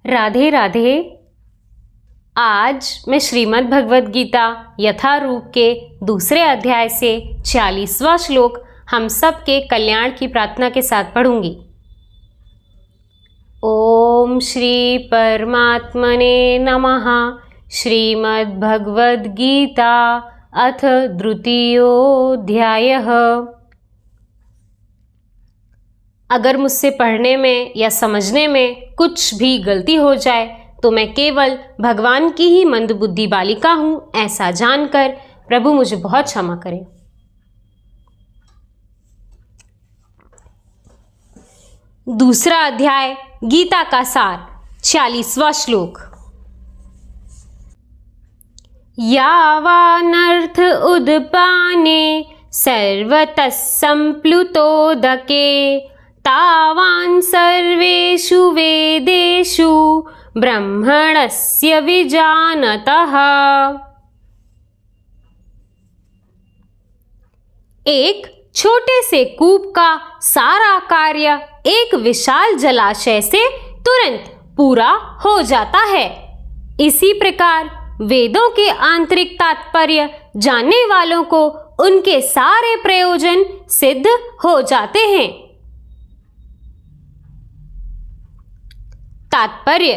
राधे राधे। आज मैं श्रीमद् भगवद गीता यथारूप के दूसरे अध्याय से 40वां श्लोक हम सब के कल्याण की प्रार्थना के साथ पढ़ूंगी। ओम श्री परमात्मने नमः। श्रीमद् भगवद गीता अथ द्वितीयोऽध्यायः। अगर मुझसे पढ़ने में या समझने में कुछ भी गलती हो जाए तो मैं केवल भगवान की ही मंदबुद्धि बालिका हूँ, ऐसा जानकर प्रभु मुझे बहुत क्षमा करें। दूसरा अध्याय गीता का सार 40वां श्लोक। यावानर्थ उदपाने सर्वतः संप्लुतोदके तावान् सर्वेषु वेदेषु ब्रह्मणस्य विजानतः। एक छोटे से कूप का सारा कार्य एक विशाल जलाशय से तुरंत पूरा हो जाता है। इसी प्रकार वेदों के आंतरिक तात्पर्य जानने वालों को उनके सारे प्रयोजन सिद्ध हो जाते हैं। तात्पर्य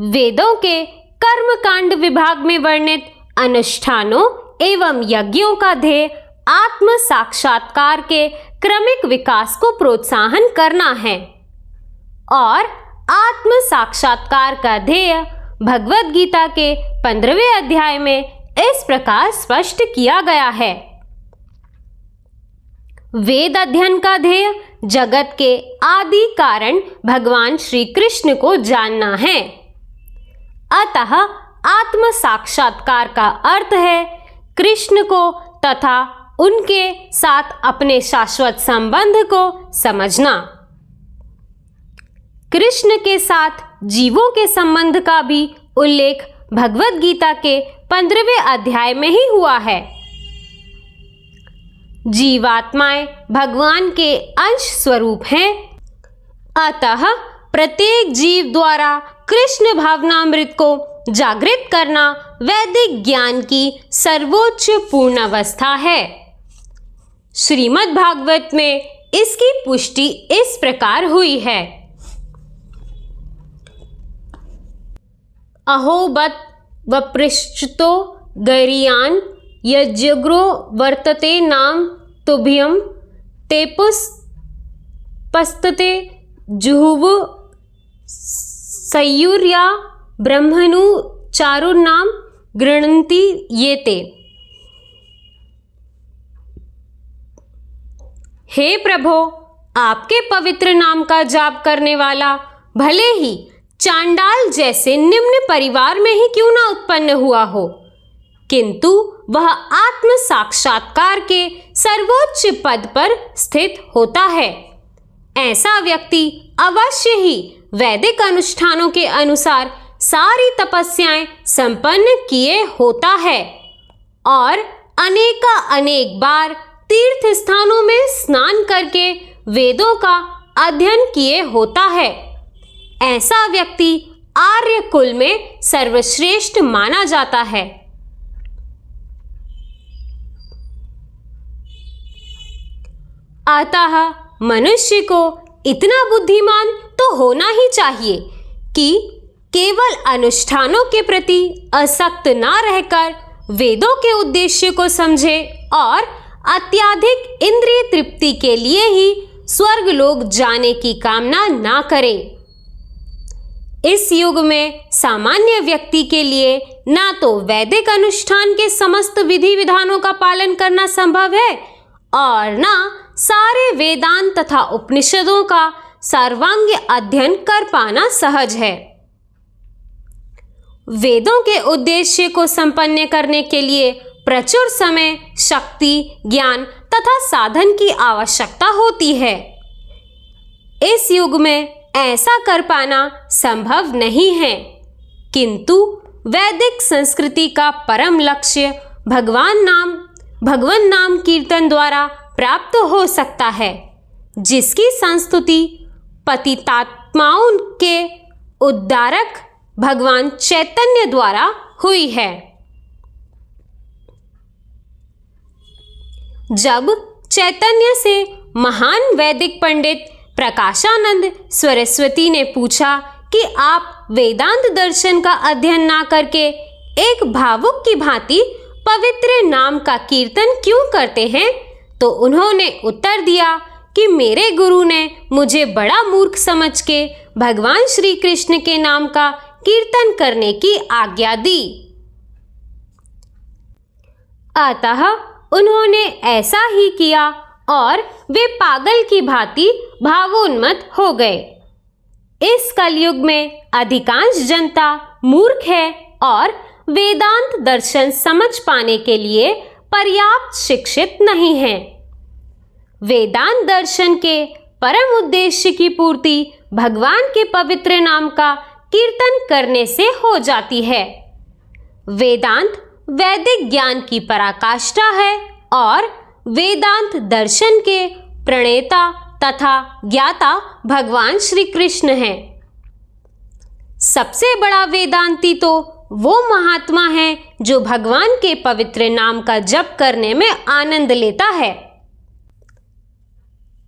वेदों के कर्मकांड विभाग में वर्णित अनुष्ठानों एवं यज्ञों का ध्येय आत्म साक्षात्कार के क्रमिक विकास को प्रोत्साहन करना है और आत्म साक्षात्कार का ध्येय भगवद गीता के 15वें अध्याय में इस प्रकार स्पष्ट किया गया है। वेद अध्ययन का ध्येय जगत के आदि कारण भगवान श्री कृष्ण को जानना है। अतः आत्म साक्षात्कार का अर्थ है कृष्ण को तथा उनके साथ अपने शाश्वत संबंध को समझना। कृष्ण के साथ जीवों के संबंध का भी उल्लेख भगवद गीता के 15वें अध्याय में ही हुआ है। जीवात्माएं भगवान के अंश स्वरूप हैं, अतः प्रत्येक जीव द्वारा कृष्ण भावनामृत को जागृत करना वैदिक ज्ञान की सर्वोच्च पूर्ण अवस्था है। श्रीमद् भागवत में इसकी पुष्टि इस प्रकार हुई है। अहोबत वपृष्ठतो गरीयान यज्ञग्रो वर्तते नाम तुभ्यं तेपुस्पस्तते जुहुव सयूर्या ब्रह्मणु चारुर्नाम गृह्णन्ति येते। हे प्रभो, आपके पवित्र नाम का जाप करने वाला भले ही चांडाल जैसे निम्न परिवार में ही क्यों ना उत्पन्न हुआ हो, किंतु वह आत्म साक्षात्कार के सर्वोच्च पद पर स्थित होता है। ऐसा व्यक्ति अवश्य ही वैदिक अनुष्ठानों के अनुसार सारी तपस्याएं संपन्न किए होता है और अनेक बार तीर्थ स्थानों में स्नान करके वेदों का अध्ययन किए होता है। ऐसा व्यक्ति आर्य कुल में सर्वश्रेष्ठ माना जाता है। अतः मनुष्य को इतना बुद्धिमान तो होना ही चाहिए कि केवल अनुष्ठानों के प्रति आसक्त ना रहकर वेदों के उद्देश्य को समझे और अत्यधिक इंद्रिय तृप्ति के लिए ही स्वर्ग लोक जाने की कामना ना करे। इस युग में सामान्य व्यक्ति के लिए ना तो वैदिक अनुष्ठान के समस्त विधि विधानों का पालन करना संभव है और ना सारे वेदांत तथा उपनिषदों का सर्वांग अध्ययन कर पाना सहज है। वेदों के उद्देश्य को संपन्न करने के लिए प्रचुर समय, शक्ति, ज्ञान तथा साधन की आवश्यकता होती है। इस युग में ऐसा कर पाना संभव नहीं है, किंतु वैदिक संस्कृति का परम लक्ष्य भगवान नाम कीर्तन द्वारा प्राप्त हो सकता है, जिसकी संस्तुति पतितात्माओं के उद्धारक भगवान चैतन्य द्वारा हुई है। जब चैतन्य से महान वैदिक पंडित प्रकाशानंद सरस्वती ने पूछा कि आप वेदांत दर्शन का अध्ययन ना करके एक भावुक की भांति पवित्र नाम का कीर्तन क्यों करते हैं, तो उन्होंने उत्तर दिया कि मेरे गुरु ने मुझे बड़ा मूर्ख समझ के भगवान श्री कृष्ण के नाम का कीर्तन करने की आज्ञा दी। अतः उन्होंने ऐसा ही किया और वे पागल की भांति भावोन्मत्त हो गए। इस कलयुग में अधिकांश जनता मूर्ख है और वेदांत दर्शन समझ पाने के लिए पर्याप्त शिक्षित नहीं है। वेदांत दर्शन के परम उद्देश्य की पूर्ति भगवान के पवित्र नाम का कीर्तन करने से हो जाती है। वेदांत वैदिक ज्ञान की पराकाष्ठा है और वेदांत दर्शन के प्रणेता तथा ज्ञाता भगवान श्री कृष्ण हैं। सबसे बड़ा वेदांती तो वो महात्मा है जो भगवान के पवित्र नाम का जप करने में आनंद लेता है।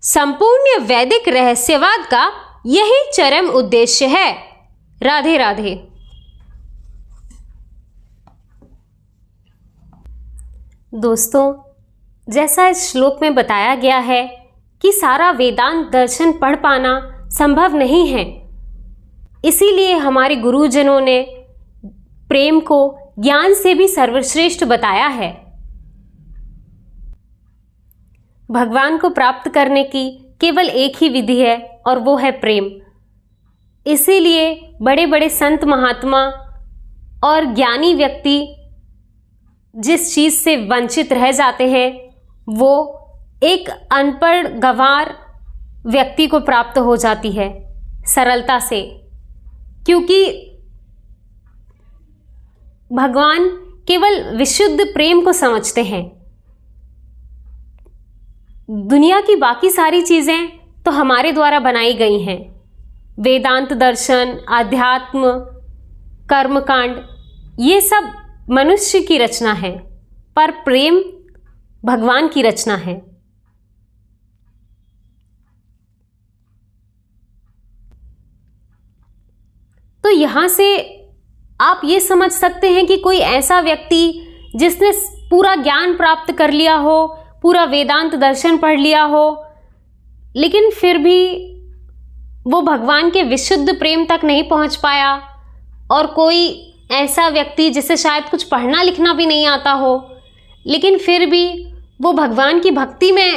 संपूर्ण वैदिक रहस्यवाद का यही चरम उद्देश्य है। राधे राधे। दोस्तों, जैसा इस श्लोक में बताया गया है कि सारा वेदांत दर्शन पढ़ पाना संभव नहीं है, इसीलिए हमारे गुरुजनों ने प्रेम को ज्ञान से भी सर्वश्रेष्ठ बताया है। भगवान को प्राप्त करने की केवल एक ही विधि है और वो है प्रेम। इसीलिए बड़े बड़े संत महात्मा और ज्ञानी व्यक्ति जिस चीज़ से वंचित रह जाते हैं वो एक अनपढ़ गंवार व्यक्ति को प्राप्त हो जाती है सरलता से, क्योंकि भगवान केवल विशुद्ध प्रेम को समझते हैं। दुनिया की बाकी सारी चीज़ें तो हमारे द्वारा बनाई गई हैं। वेदांत दर्शन, आध्यात्म, कर्मकांड, ये सब मनुष्य की रचना है, पर प्रेम भगवान की रचना है। तो यहाँ से आप ये समझ सकते हैं कि कोई ऐसा व्यक्ति जिसने पूरा ज्ञान प्राप्त कर लिया हो, पूरा वेदांत दर्शन पढ़ लिया हो, लेकिन फिर भी वो भगवान के विशुद्ध प्रेम तक नहीं पहुंच पाया, और कोई ऐसा व्यक्ति जिसे शायद कुछ पढ़ना लिखना भी नहीं आता हो, लेकिन फिर भी वो भगवान की भक्ति में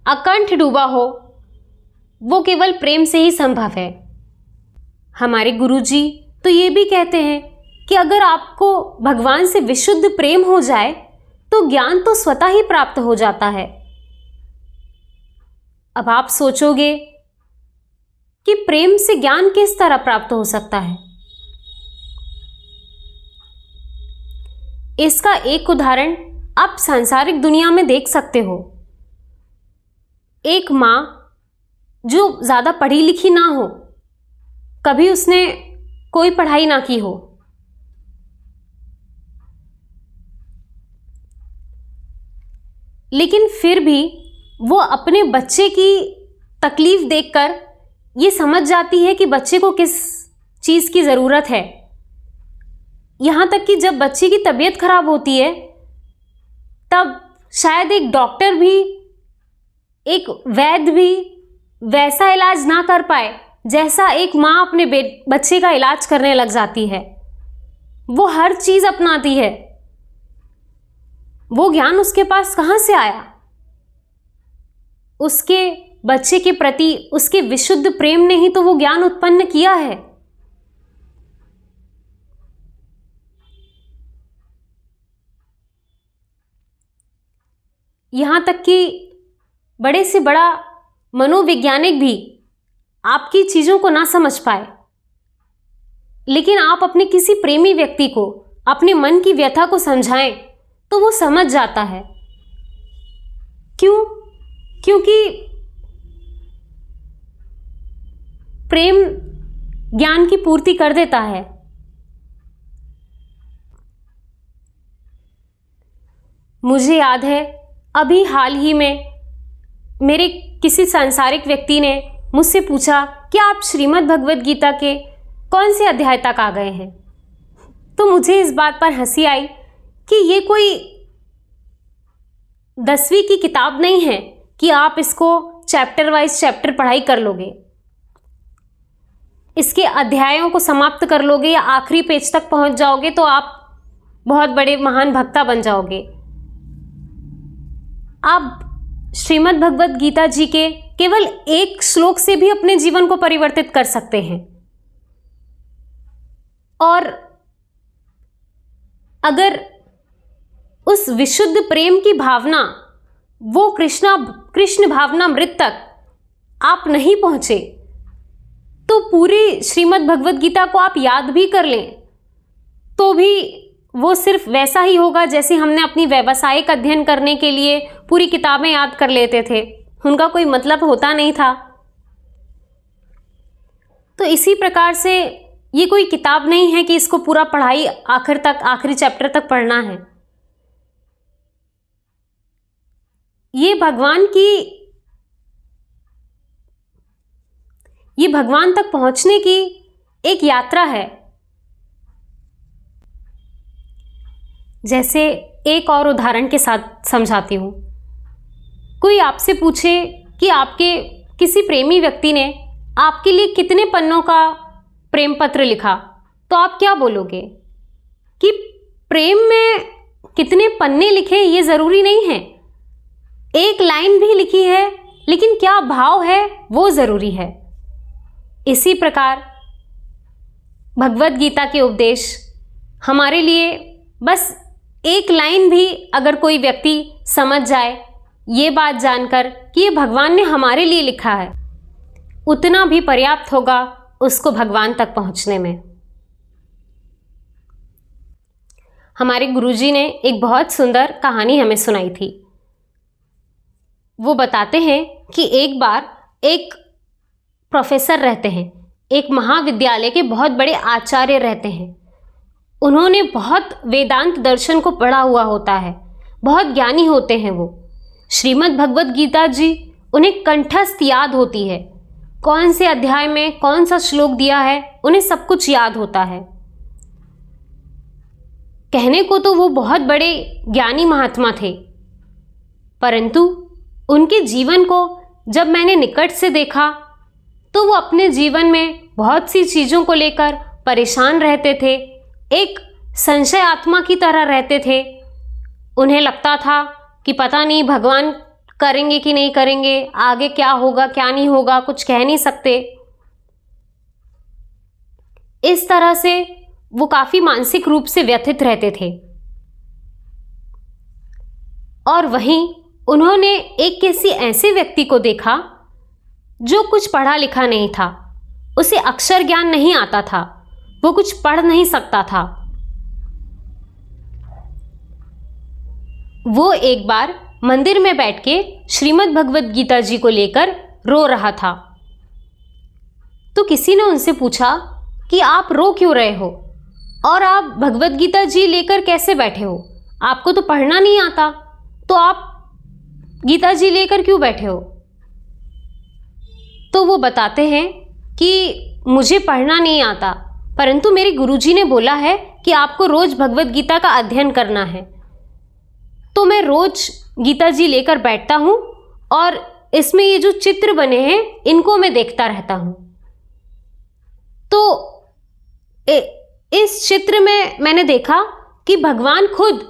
अकंठ डूबा हो, वो केवल प्रेम से ही संभव है। हमारे गुरुजी तो ये भी कहते हैं कि अगर आपको भगवान से विशुद्ध प्रेम हो जाए तो ज्ञान तो स्वतः ही प्राप्त हो जाता है। अब आप सोचोगे कि प्रेम से ज्ञान किस तरह प्राप्त हो सकता है। इसका एक उदाहरण आप सांसारिक दुनिया में देख सकते हो। एक माँ जो ज़्यादा पढ़ी लिखी ना हो, कभी उसने कोई पढ़ाई ना की हो, लेकिन फिर भी वो अपने बच्चे की तकलीफ देखकर ये समझ जाती है कि बच्चे को किस चीज़ की ज़रूरत है। यहाँ तक कि जब बच्चे की तबीयत खराब होती है तब शायद एक डॉक्टर भी, एक वैद्य भी वैसा इलाज ना कर पाए जैसा एक माँ अपने बच्चे का इलाज करने लग जाती है। वो हर चीज़ अपनाती है। वो ज्ञान उसके पास कहाँ से आया? उसके बच्चे के प्रति उसके विशुद्ध प्रेम ने ही तो वो ज्ञान उत्पन्न किया है। यहाँ तक कि बड़े से बड़ा मनोवैज्ञानिक भी आपकी चीज़ों को ना समझ पाए, लेकिन आप अपने किसी प्रेमी व्यक्ति को अपने मन की व्यथा को समझाएं तो वो समझ जाता है। क्यों? क्योंकि प्रेम ज्ञान की पूर्ति कर देता है। मुझे याद है अभी हाल ही में मेरे किसी सांसारिक व्यक्ति ने मुझसे पूछा कि आप श्रीमद् भगवद गीता के कौन से अध्याय तक आ गए हैं। तो मुझे इस बात पर हंसी आई कि ये कोई 10वीं की किताब नहीं है कि आप इसको चैप्टर वाइज चैप्टर पढ़ाई कर लोगे, इसके अध्यायों को समाप्त कर लोगे या आखिरी पेज तक पहुंच जाओगे तो आप बहुत बड़े महान भक्ता बन जाओगे। आप श्रीमद् भगवद गीता जी के केवल एक श्लोक से भी अपने जीवन को परिवर्तित कर सकते हैं। और अगर उस विशुद्ध प्रेम की भावना, वो कृष्ण भावना मृत तक आप नहीं पहुंचे तो पूरी श्रीमद् भगवद गीता को आप याद भी कर लें तो भी वो सिर्फ वैसा ही होगा जैसे हमने अपनी व्यावसायिक अध्ययन करने के लिए पूरी किताबें याद कर लेते थे, उनका कोई मतलब होता नहीं था। तो इसी प्रकार से ये कोई किताब नहीं है कि इसको पूरा पढ़ाई आखिर तक, आखिरी चैप्टर तक पढ़ना है। ये भगवान तक पहुंचने की एक यात्रा है। जैसे एक और उदाहरण के साथ समझाती हूं। कोई आपसे पूछे कि आपके किसी प्रेमी व्यक्ति ने आपके लिए कितने पन्नों का प्रेम पत्र लिखा, तो आप क्या बोलोगे? कि प्रेम में कितने पन्ने लिखे ये जरूरी नहीं है, एक लाइन भी लिखी है लेकिन क्या भाव है वो जरूरी है। इसी प्रकार भगवद गीता के उपदेश हमारे लिए बस एक लाइन भी अगर कोई व्यक्ति समझ जाए, ये बात जानकर कि ये भगवान ने हमारे लिए लिखा है, उतना भी पर्याप्त होगा उसको भगवान तक पहुंचने में। हमारे गुरुजी ने एक बहुत सुंदर कहानी हमें सुनाई थी। वो बताते हैं कि एक बार एक प्रोफेसर रहते हैं, एक महाविद्यालय के बहुत बड़े आचार्य रहते हैं। उन्होंने बहुत वेदांत दर्शन को पढ़ा हुआ होता है, बहुत ज्ञानी होते हैं वो। श्रीमद् भगवद गीता जी उन्हें कंठस्थ याद होती है, कौन से अध्याय में कौन सा श्लोक दिया है उन्हें सब कुछ याद होता है। कहने को तो वो बहुत बड़े ज्ञानी महात्मा थे, परंतु उनके जीवन को जब मैंने निकट से देखा तो वो अपने जीवन में बहुत सी चीज़ों को लेकर परेशान रहते थे, एक संशय आत्मा की तरह रहते थे। उन्हें लगता था कि पता नहीं भगवान करेंगे कि नहीं करेंगे, आगे क्या होगा क्या नहीं होगा, कुछ कह नहीं सकते। इस तरह से वो काफ़ी मानसिक रूप से व्यथित रहते थे। और वहीं उन्होंने एक किसी ऐसे व्यक्ति को देखा जो कुछ पढ़ा लिखा नहीं था, उसे अक्षर ज्ञान नहीं आता था, वो कुछ पढ़ नहीं सकता था। वो एक बार मंदिर में बैठ के श्रीमद् भगवद गीता जी को लेकर रो रहा था। तो किसी ने उनसे पूछा कि आप रो क्यों रहे हो और आप भगवद गीता जी लेकर कैसे बैठे हो, आपको तो पढ़ना नहीं आता, तो आप गीता जी लेकर क्यों बैठे हो? तो वो बताते हैं कि मुझे पढ़ना नहीं आता, परंतु मेरे गुरुजी ने बोला है कि आपको रोज भगवद गीता का अध्ययन करना है, तो मैं रोज गीता जी लेकर बैठता हूँ और इसमें ये जो चित्र बने हैं इनको मैं देखता रहता हूँ। तो इस चित्र में मैंने देखा कि भगवान खुद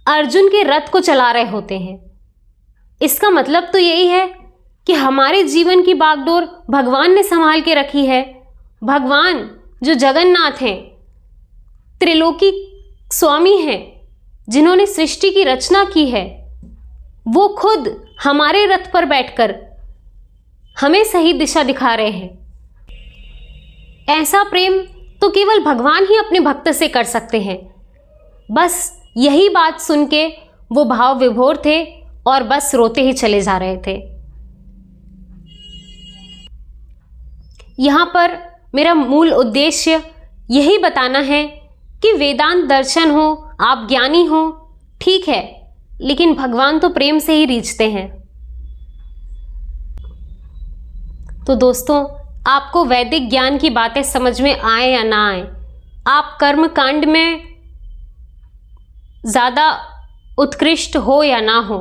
अर्जुन के रथ को चला रहे होते हैं। इसका मतलब तो यही है कि हमारे जीवन की बागडोर भगवान ने संभाल के रखी है। भगवान जो जगन्नाथ हैं, त्रिलोकी स्वामी हैं, जिन्होंने सृष्टि की रचना की है, वो खुद हमारे रथ पर बैठकर हमें सही दिशा दिखा रहे हैं। ऐसा प्रेम तो केवल भगवान ही अपने भक्त से कर सकते हैं। बस यही बात सुन के वो भाव विभोर थे और बस रोते ही चले जा रहे थे। यहाँ पर मेरा मूल उद्देश्य यही बताना है कि वेदांत दर्शन हो, आप ज्ञानी हो, ठीक है, लेकिन भगवान तो प्रेम से ही रीझते हैं। तो दोस्तों, आपको वैदिक ज्ञान की बातें समझ में आए या ना आए, आप कर्म कांड में ज़्यादा उत्कृष्ट हो या ना हो,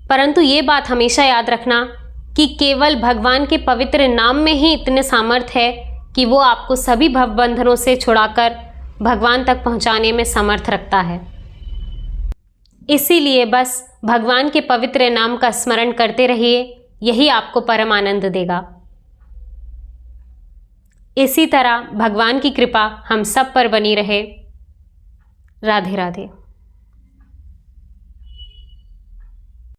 परंतु ये बात हमेशा याद रखना कि केवल भगवान के पवित्र नाम में ही इतने सामर्थ्य है कि वो आपको सभी भवबंधनों से छुड़ाकर भगवान तक पहुंचाने में समर्थ रखता है। इसीलिए बस भगवान के पवित्र नाम का स्मरण करते रहिए, यही आपको परम आनंद देगा। इसी तरह भगवान की कृपा हम सब पर बनी रहे। राधे राधे।